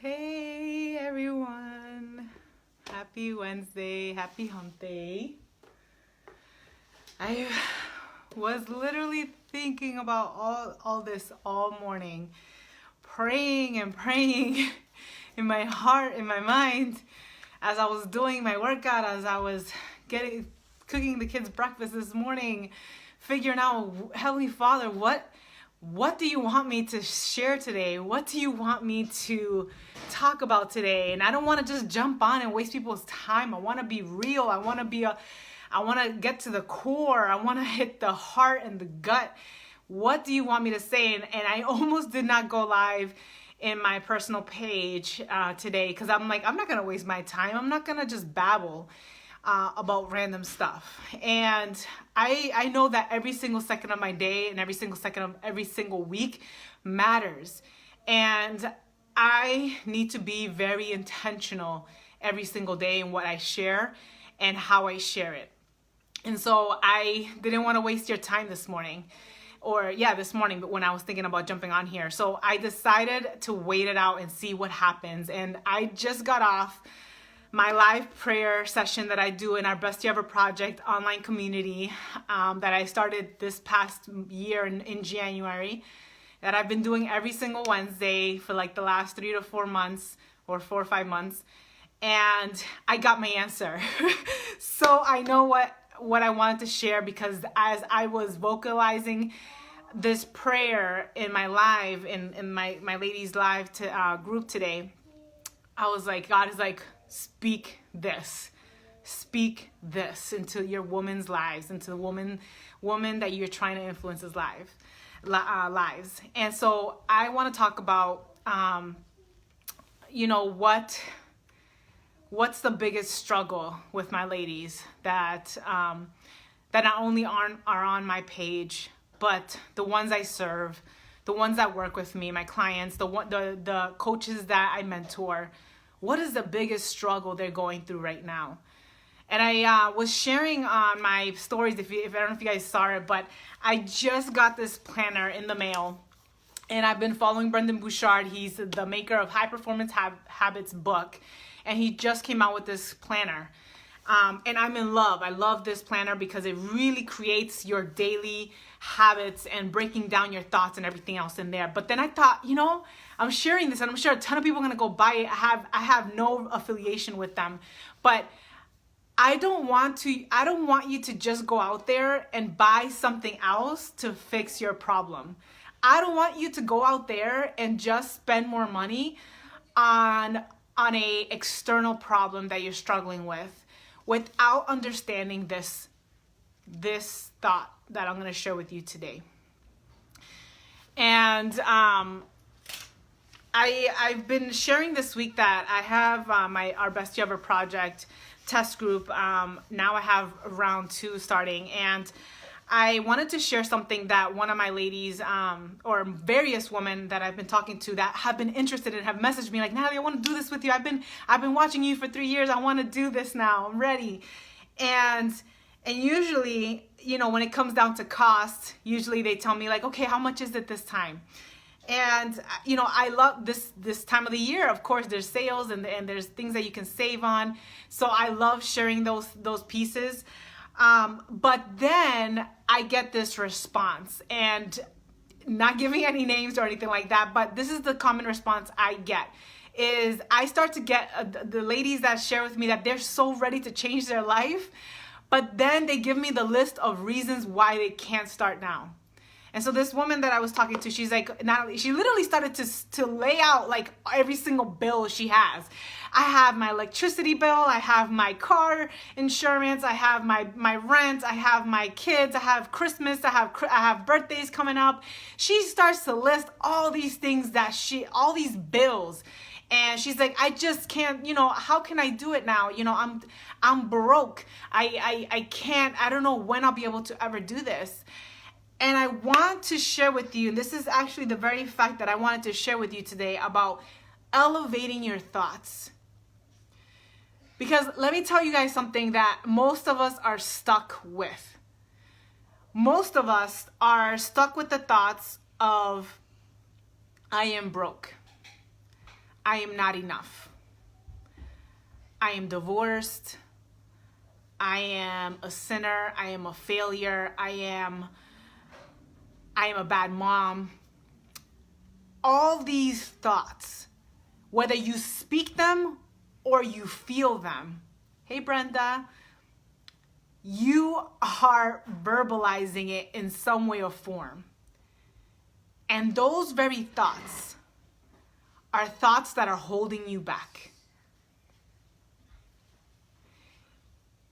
Hey everyone, happy Wednesday, happy hump day. I was literally thinking about all this all morning, praying and praying in my heart, in my mind, as I was doing my workout, as I was cooking the kids breakfast this morning, figuring out, Heavenly Father, what do you want me to share today? What do you want me to talk about today? And I don't want to just jump on and waste people's time. I want to be real. I want to get to the core. I want to hit the heart and the gut. What do you want me to say? And I almost did not go live in my personal page today because I'm like, I'm not going to waste my time. I'm not going to just babble about random stuff. And I know that every single second of my day and every single second of every single week matters. And I need to be very intentional every single day in what I share and how I share it. And so I didn't want to waste your time this morning. This morning, but when I was thinking about jumping on here. So I decided to wait it out and see what happens. And I just got off my live prayer session that I do in our Best Year Ever Project online community that I started this past year in January, that I've been doing every single Wednesday for like the last 3 to 4 months or 4 or 5 months. And I got my answer. So I know what I wanted to share, because as I was vocalizing this prayer in my live, in my ladies live group today, I was like, God is like, speak this into your women's lives, into the woman that you're trying to influence's lives. And so I want to talk about, what's the biggest struggle with my ladies that not only are on my page, but the ones I serve, the ones that work with me, my clients, the coaches that I mentor. What is the biggest struggle they're going through right now? And I was sharing on my stories, if I don't know if you guys saw it, but I just got this planner in the mail. And I've been following Brendon Burchard. He's the maker of High Performance Habits book. And he just came out with this planner. And I'm in love. I love this planner because it really creates your daily habits and breaking down your thoughts and everything else in there. But then I thought, I'm sharing this and I'm sure a ton of people are going to go buy it. I have no affiliation with them, but I don't want you to just go out there and buy something else to fix your problem. I don't want you to go out there and just spend more money on a external problem that you're struggling with without understanding this thought that I'm going to share with you today. And I've been sharing this week that I have our Best Year Ever Project test group. Now I have round 2 starting, and I wanted to share something that one of my ladies, or various women that I've been talking to that have been interested and have messaged me like, Natalie, I want to do this with you. I've been watching you for 3 years. I want to do this now. I'm ready. And usually, when it comes down to cost, usually they tell me like, okay, how much is it this time? And, I love this time of the year. Of course, there's sales and there's things that you can save on. So I love sharing those pieces. But then I get this response, and not giving any names or anything like that, but this is the common response I get, is I start to get the ladies that share with me that they're so ready to change their life, but then they give me the list of reasons why they can't start now. And so this woman that I was talking to, she's like, Natalie, she literally started to lay out like every single bill she has. I have my electricity bill, I have my car insurance, I have my rent, I have my kids, I have Christmas, I have birthdays coming up. She starts to list all these things all these bills. And she's like, I just can't, how can I do it now? I'm broke. I can't, I don't know when I'll be able to ever do this. And I want to share with you, and this is actually the very fact that I wanted to share with you today, about elevating your thoughts. Because let me tell you guys something that most of us are stuck with. Most of us are stuck with the thoughts of, I am broke. I am not enough. I am divorced. I am a sinner. I am a failure. I am a bad mom. All these thoughts, whether you speak them or you feel them. Hey, Brenda. You are verbalizing it in some way or form. And those very thoughts are thoughts that are holding you back.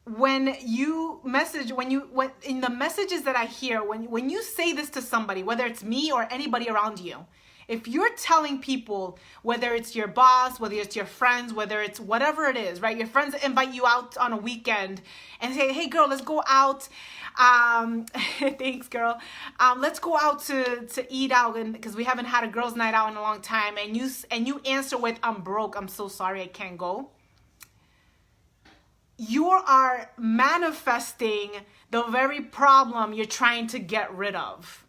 When you message, when in the messages that I hear, when you say this to somebody, whether it's me or anybody around you, if you're telling people, whether it's your boss, whether it's your friends, whether it's whatever it is, right? Your friends invite you out on a weekend and say, hey girl, let's go out. Thanks girl. Let's go out to eat out, and because we haven't had a girls' night out in a long time. And you answer with, I'm broke. I'm so sorry. I can't go. You are manifesting the very problem you're trying to get rid of.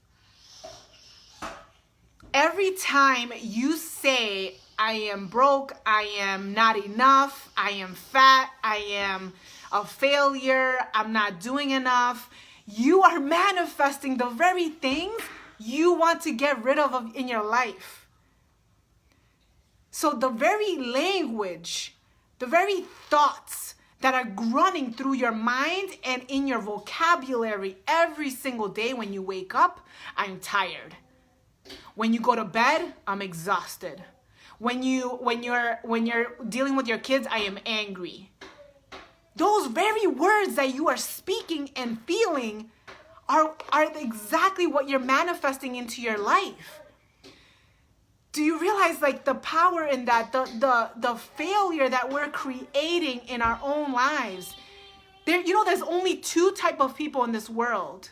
Every time you say, I am broke, I am not enough, I am fat, I am a failure, I'm not doing enough, you are manifesting the very things you want to get rid of in your life. So the very language, the very thoughts that are running through your mind and in your vocabulary every single day when you wake up, I'm tired. When you go to bed, I'm exhausted. When you're dealing with your kids, I am angry. Those very words that you are speaking and feeling are exactly what you're manifesting into your life. Do you realize like the power in that, the failure that we're creating in our own lives? There's only two type of people in this world.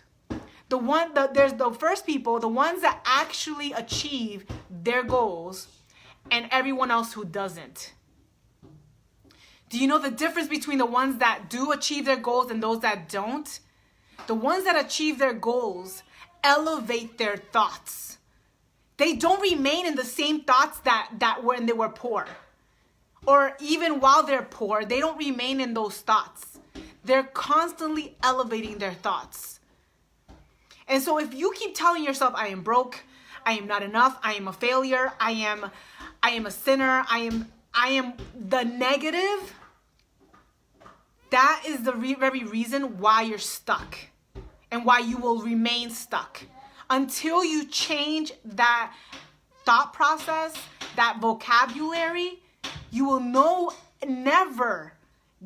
There's the first people, the ones that actually achieve their goals, and everyone else who doesn't. Do you know the difference between the ones that do achieve their goals and those that don't? The ones that achieve their goals elevate their thoughts. They don't remain in the same thoughts that when they were poor. Or even while they're poor, they don't remain in those thoughts. They're constantly elevating their thoughts. And so if you keep telling yourself, I am broke, I am not enough, I am a failure, I am a sinner, I am the negative, that is the very reason why you're stuck and why you will remain stuck. Until you change that thought process, that vocabulary, you will never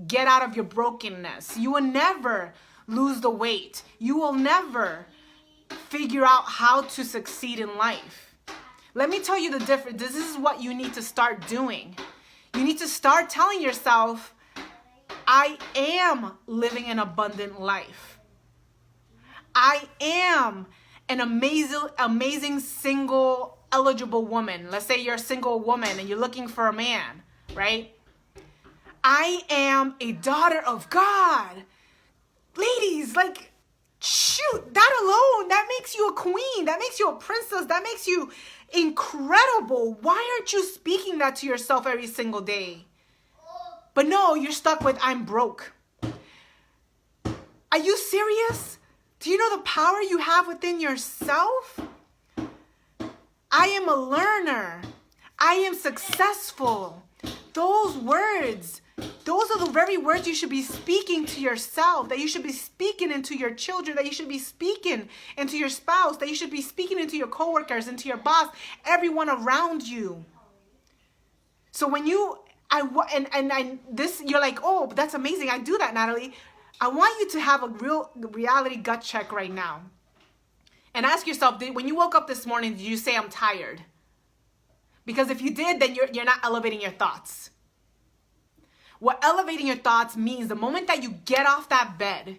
get out of your brokenness. You will never lose the weight. You will never figure out how to succeed in life. Let me tell you the difference. This is what you need to start doing. You need to start telling yourself, I am living an abundant life. I am an amazing single eligible woman. Let's say you're a single woman and you're looking for a man, right? I am a daughter of God. Ladies, like, shoot, that alone, that makes you a queen. That makes you a princess. That makes you incredible. Why aren't you speaking that to yourself every single day? But no, you're stuck with, I'm broke. Are you serious? Do you know the power you have within yourself? I am a learner. I am successful. Those words, those are the very words you should be speaking to yourself, that you should be speaking into your children, that you should be speaking into your spouse, that you should be speaking into your coworkers, into your boss, everyone around you. So when you're like, oh, but that's amazing. I do that, Natalie. I want you to have a real reality gut check right now. And ask yourself, when you woke up this morning, did you say, I'm tired? Because if you did, then you're not elevating your thoughts. What elevating your thoughts means, the moment that you get off that bed,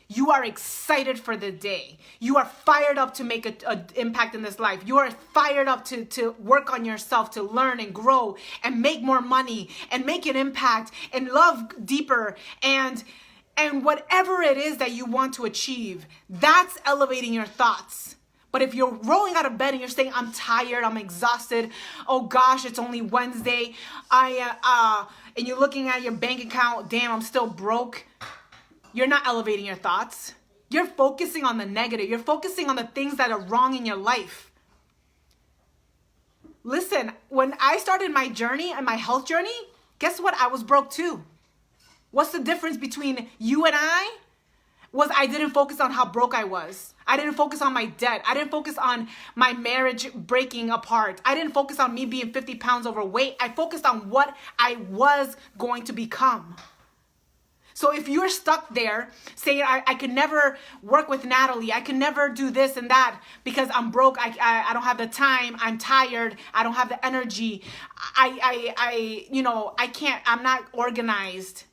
you are excited for the day. You are fired up to make an impact in this life. You are fired up to work on yourself, to learn and grow and make more money and make an impact and love deeper and whatever it is that you want to achieve. That's elevating your thoughts. But if you're rolling out of bed and you're saying, I'm tired, I'm exhausted, oh gosh, it's only Wednesday, and you're looking at your bank account, damn, I'm still broke, you're not elevating your thoughts. You're focusing on the negative. You're focusing on the things that are wrong in your life. Listen, when I started my journey and my health journey, guess what? I was broke too. What's the difference between you and I? Was I didn't focus on how broke I was. I didn't focus on my debt. I didn't focus on my marriage breaking apart. I didn't focus on me being 50 pounds overweight. I focused on what I was going to become. So if you're stuck there saying, I could never work with Natalie, I could never do this and that because I'm broke, I don't have the time, I'm tired, I don't have the energy, I can't, I'm not organized,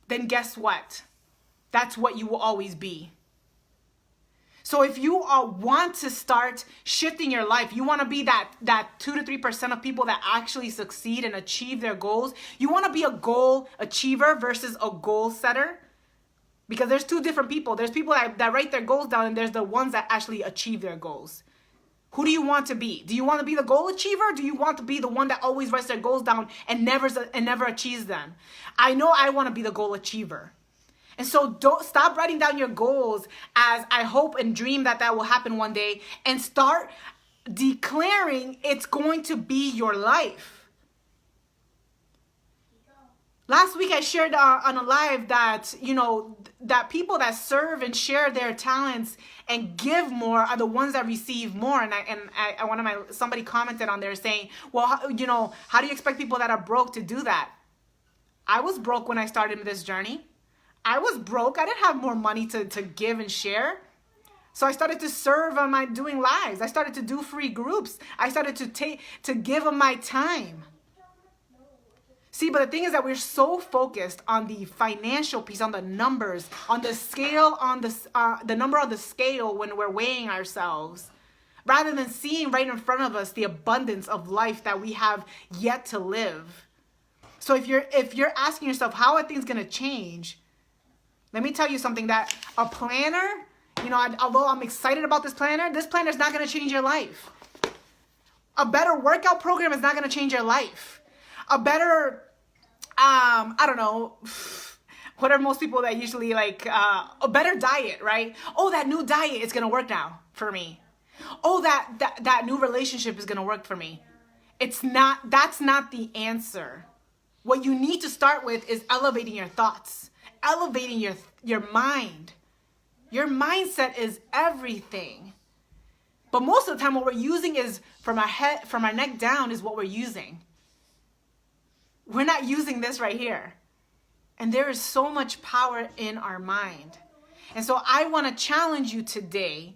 then guess what? That's what you will always be. So if you want to start shifting your life, you want to be that 2 to 3% of people that actually succeed and achieve their goals. You want to be a goal achiever versus a goal setter. Because there's two different people. There's people that write their goals down, and there's the ones that actually achieve their goals. Who do you want to be? Do you want to be the goal achiever? Or do you want to be the one that always writes their goals down and never achieves them? I know I want to be the goal achiever. And so don't stop writing down your goals as I hope and dream that will happen one day, and start declaring it's going to be your life. Last week I shared on a live that, that people that serve and share their talents and give more are the ones that receive more. And somebody commented on there saying, well, how do you expect people that are broke to do that? I was broke when I started this journey. I was broke. I didn't have more money to give and share. So I started to serve on doing lives. I started to do free groups. I started to give them my time. See, but the thing is that we're so focused on the financial piece, on the numbers, on the scale, on the number on the scale when we're weighing ourselves, rather than seeing right in front of us the abundance of life that we have yet to live. So if you're asking yourself, how are things going to change? Let me tell you something, that a planner, although I'm excited about this planner is not going to change your life. A better workout program is not going to change your life. A better, what are most people that usually like, a better diet, right? Oh, that new diet is going to work now for me. Oh, that new relationship is going to work for me. That's not the answer. What you need to start with is elevating your thoughts. Elevating your mind. Your mindset is everything. But most of the time what we're using is from our neck down is what we're using. We're not using this right here. And there is so much power in our mind. And so I want to challenge you today,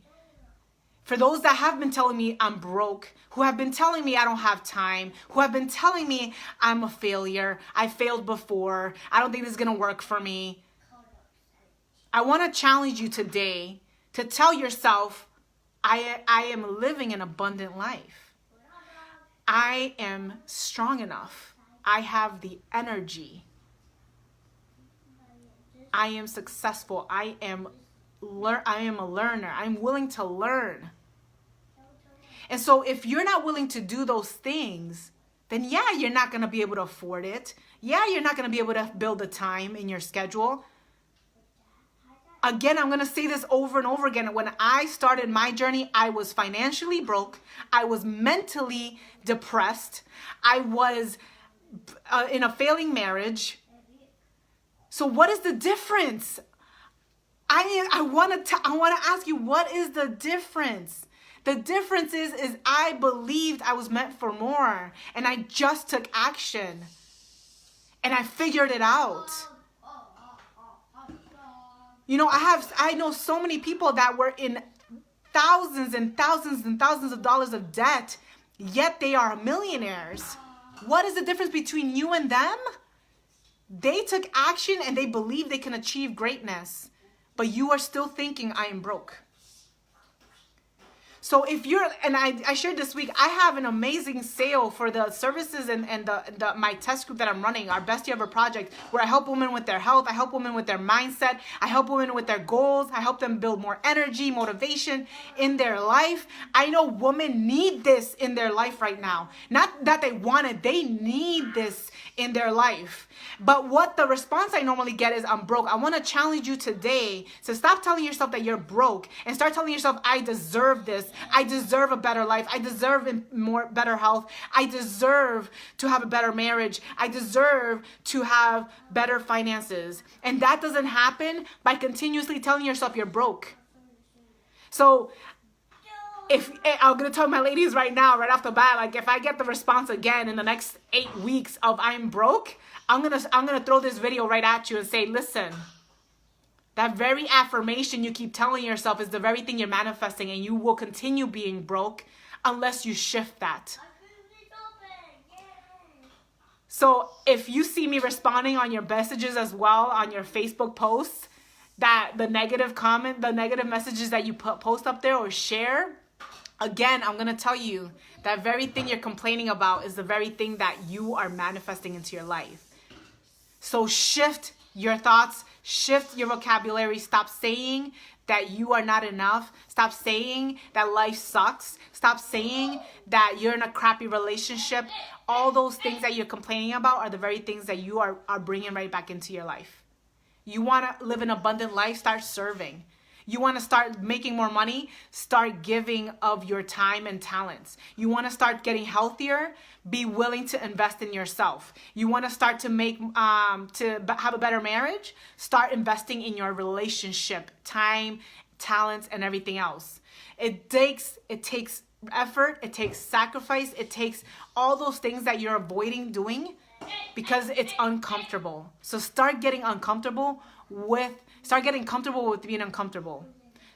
for those that have been telling me I'm broke, who have been telling me I don't have time, who have been telling me I'm a failure, I failed before, I don't think this is going to work for me. I want to challenge you today to tell yourself, I am living an abundant life. I am strong enough. I have the energy. I am successful. I am a learner. I'm willing to learn. And so if you're not willing to do those things, then yeah, you're not going to be able to afford it. Yeah, you're not going to be able to build the time in your schedule. Again, I'm going to say this over and over again. When I started my journey, I was financially broke. I was mentally depressed. I was in a failing marriage. So what is the difference? I want to ask you, what is the difference? The difference is I believed I was meant for more, and I just took action, and I figured it out. I know so many people that were in thousands and thousands and thousands of dollars of debt, yet they are millionaires. What is the difference between you and them? They took action and they believe they can achieve greatness, but you are still thinking I am broke. So if you're, and I shared this week, I have an amazing sale for the services and my test group that I'm running, our Best Year Ever project, where I help women with their health, I help women with their mindset, I help women with their goals, I help them build more energy, motivation in their life. I know women need this in their life right now. Not that they want it, they need this in their life. But what the response I normally get is, I'm broke. I want to challenge you today to stop telling yourself that you're broke and start telling yourself, I deserve this. I deserve a better life. I deserve better health. I deserve to have a better marriage. I deserve to have better finances. And that doesn't happen by continuously telling yourself you're broke. So if I'm going to tell my ladies right now, right off the bat, like if I get the response again in the next 8 weeks of I'm broke, I'm going to throw this video right at you and say, listen, that very affirmation you keep telling yourself is the very thing you're manifesting, and you will continue being broke unless you shift that. So if you see me responding on your messages as well, on your Facebook posts, that the negative messages that you post up there or share, again, I'm going to tell you that very thing you're complaining about is the very thing that you are manifesting into your life. So shift your thoughts, shift your vocabulary. Stop saying that you are not enough. Stop saying that life sucks. Stop saying that you're in a crappy relationship. All those things that you're complaining about are the very things that you are bringing right back into your life. You want to live an abundant life? Start serving. You want to start making more money? Start giving of your time and talents. You want to start getting healthier? Be willing to invest in yourself. You want to start to have a better marriage? Start investing in your relationship, time, talents, and everything else. It takes effort. It takes sacrifice. It takes all those things that you're avoiding doing because it's uncomfortable. So start getting comfortable with being uncomfortable.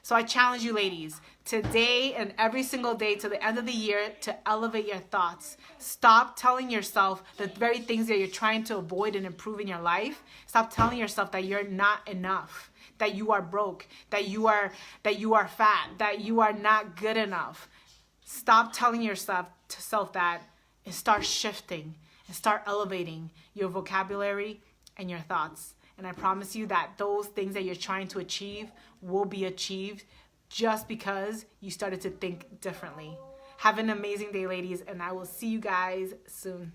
So I challenge you ladies, today and every single day to the end of the year, to elevate your thoughts. Stop telling yourself the very things that you're trying to avoid and improve in your life. Stop telling yourself that you're not enough, that you are broke, that you are fat, that you are not good enough. Stop telling yourself that, and start shifting and start elevating your vocabulary and your thoughts. And I promise you that those things that you're trying to achieve will be achieved just because you started to think differently. Have an amazing day, ladies, and I will see you guys soon.